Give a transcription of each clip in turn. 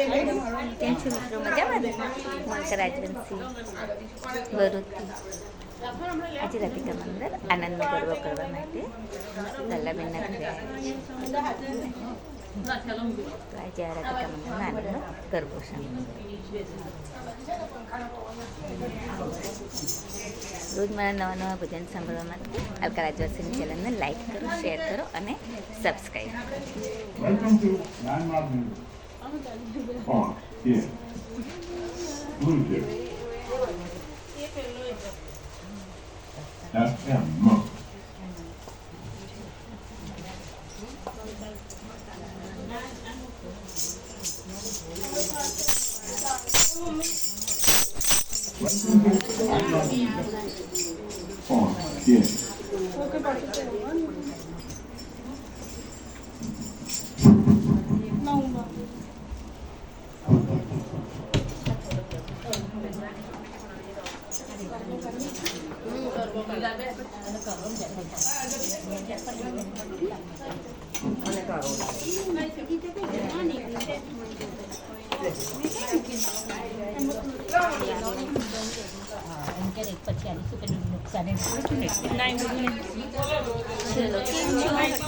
કેમ છો મિત્રો? મજામાં ને? મનકા રાજવંશી ભરૂચથી આજે રાધિકા મંદિર આનંદનો ગરબો કરવા માટે લલ્લાબેનના ઘરે આવ્યા છે. તો આજે આ રાધિકા મંદિરના આનંદનો ગરબો છે. રોજ મારા નવા ભજન સાંભળવા માટે અલકા રાજવંશીની ચેનલને લાઈક કરો, શેર કરો અને સબસ્ક્રાઈબ કરો. Oh, yeah. Blue chip. FM Monk. Oh, yeah.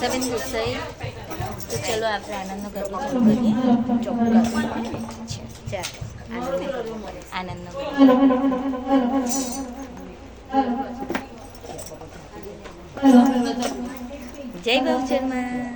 સબેન ગુસ્સાઈ તો ચલો આપણે આનંદનો ગરબો ચાલુ કરીએ. ચોક્કસ ચાલો આનંદનો જય બહુચરમાં.